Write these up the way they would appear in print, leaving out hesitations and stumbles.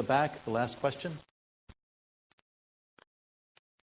back, the last question.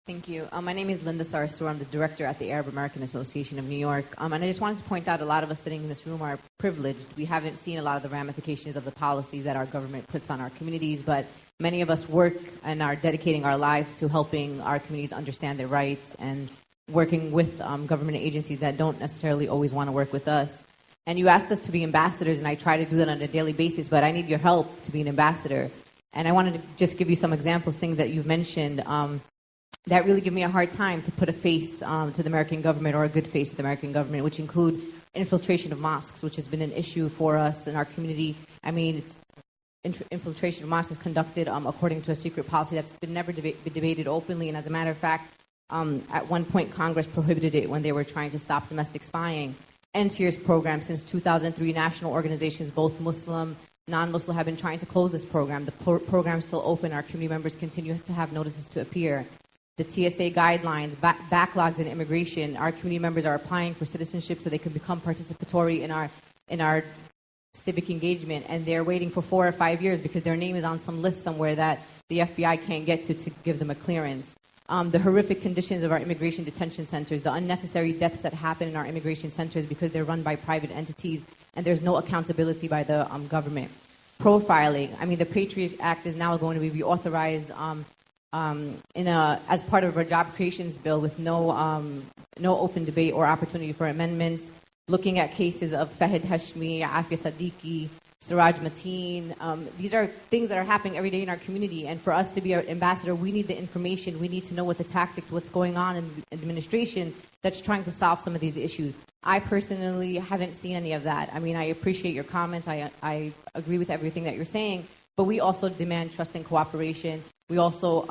Thank you. My name is Linda Sarsour. I'm the director at the Arab American Association of New York. And I just wanted to point out a lot of us sitting in this room are privileged. We haven't seen a lot of the ramifications of the policies that our government puts on our communities, but many of us work and are dedicating our lives to helping our communities understand their rights and working with government agencies that don't necessarily always want to work with us. And you asked us to be ambassadors, and I try to do that on a daily basis, but I need your help to be an ambassador. And I wanted to just give you some examples, things that you've mentioned, that really give me a hard time to put a face to the American government, or a good face to the American government, which include infiltration of mosques, which has been an issue for us in our community. I mean, infiltration of mosques is conducted according to a secret policy that's been never been debated openly, and as a matter of fact, at one point Congress prohibited it when they were trying to stop domestic spying. NTIER's program since 2003, national organizations, both Muslim, non-Muslim, have been trying to close this program. The program is still open. Our community members continue to have notices to appear. The TSA guidelines, backlogs in immigration. Our community members are applying for citizenship so they can become participatory in our civic engagement, and they're waiting for 4 or 5 years because their name is on some list somewhere that the FBI can't get to give them a clearance. The horrific conditions of our immigration detention centers, the unnecessary deaths that happen in our immigration centers because they're run by private entities and there's no accountability by the government. Profiling. I mean, the Patriot Act is now going to be reauthorized as part of our job creations bill with no open debate or opportunity for amendments. Looking at cases of Fahid Hashmi, Afia Siddiqui, Siraj Mateen. These are things that are happening every day in our community, and for us to be an ambassador, we need the information. We need to know what the tactics, what's going on in the administration that's trying to solve some of these issues. I personally haven't seen any of that. I mean, I appreciate your comments. I agree with everything that you're saying, but we also demand trust and cooperation. We also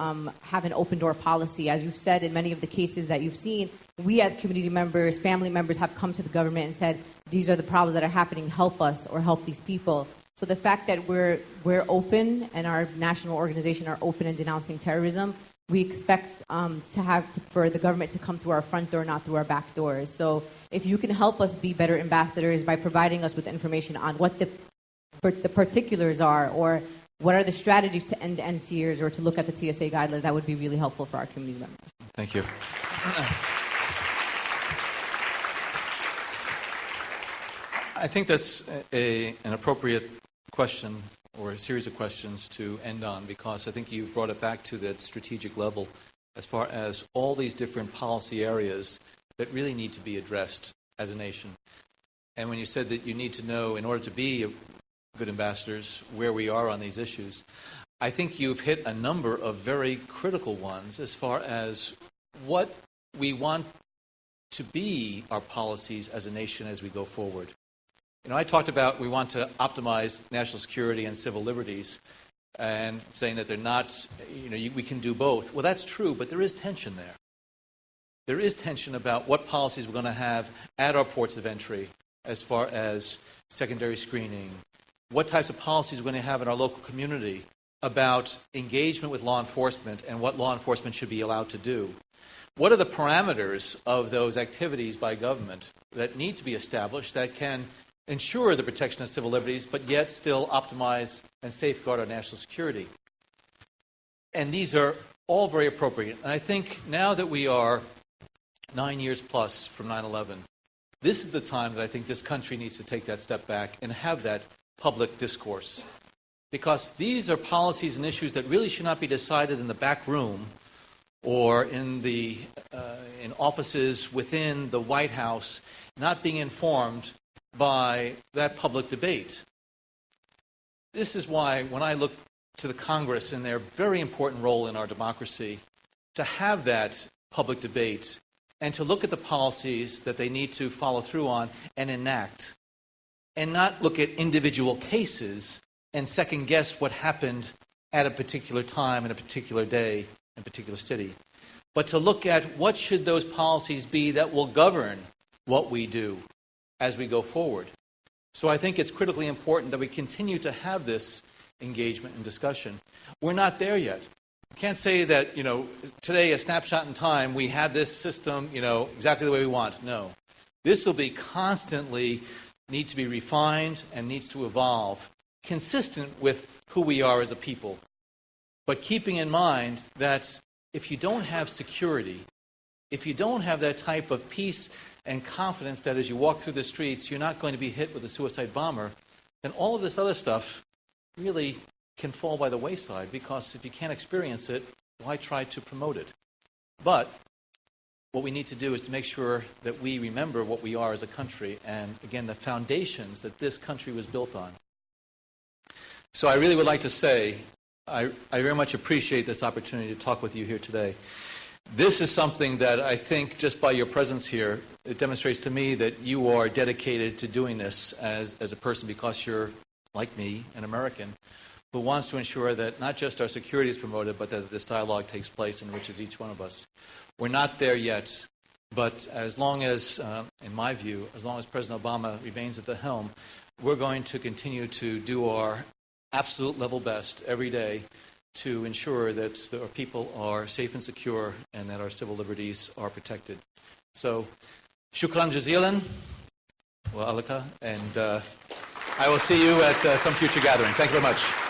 have an open door policy. As you've said, in many of the cases that you've seen, we as community members, family members have come to the government and said, these are the problems that are happening, help us or help these people. So the fact that we're open and our national organization are open in denouncing terrorism, we expect for the government to come through our front door, not through our back doors. So if you can help us be better ambassadors by providing us with information on what the particulars are, or what are the strategies to end NCERs or to look at the TSA guidelines, that would be really helpful for our community members. Thank you. I think that's an appropriate question, or a series of questions to end on, because I think you brought it back to that strategic level as far as all these different policy areas that really need to be addressed as a nation. And when you said that you need to know, in order to be good ambassadors, where we are on these issues, I think you've hit a number of very critical ones as far as what we want to be our policies as a nation as we go forward. You know, I talked about we want to optimize national security and civil liberties, and saying that they're not, we can do both. Well, that's true, but there is tension there. There is tension about what policies we're going to have at our ports of entry as far as secondary screening, what types of policies we're going to have in our local community about engagement with law enforcement and what law enforcement should be allowed to do. What are the parameters of those activities by government that need to be established that can ensure the protection of civil liberties, but yet still optimize and safeguard our national security? And these are all very appropriate. And I think now that we are 9 years plus from 9/11, this is the time that I think this country needs to take that step back and have that public discourse. Because these are policies and issues that really should not be decided in the back room or in offices within the White House, not being informed by that public debate. This is why when I look to the Congress and their very important role in our democracy, to have that public debate and to look at the policies that they need to follow through on and enact, and not look at individual cases and second guess what happened at a particular time in a particular day in a particular city, but to look at what should those policies be that will govern what we do as we go forward. So I think it's critically important that we continue to have this engagement and discussion. We're not there yet. I can't say that, today, a snapshot in time, we have this system, exactly the way we want. No. This will be constantly need to be refined and needs to evolve, consistent with who we are as a people but keeping in mind that if you don't have security, if you don't have that type of peace and confidence that as you walk through the streets, you're not going to be hit with a suicide bomber, then all of this other stuff really can fall by the wayside, because if you can't experience it, why try to promote it? But what we need to do is to make sure that we remember what we are as a country and, again, the foundations that this country was built on. So I really would like to say I very much appreciate this opportunity to talk with you here today. This is something that I think just by your presence here, it demonstrates to me that you are dedicated to doing this as a person, because you're, like me, an American who wants to ensure that not just our security is promoted, but that this dialogue takes place and enriches each one of us. We're not there yet, but as long as, in my view, as long as President Obama remains at the helm, we're going to continue to do our absolute level best every day to ensure that our people are safe and secure and that our civil liberties are protected. So, shukran jazilan wa alaka, and I will see you at some future gathering. Thank you very much.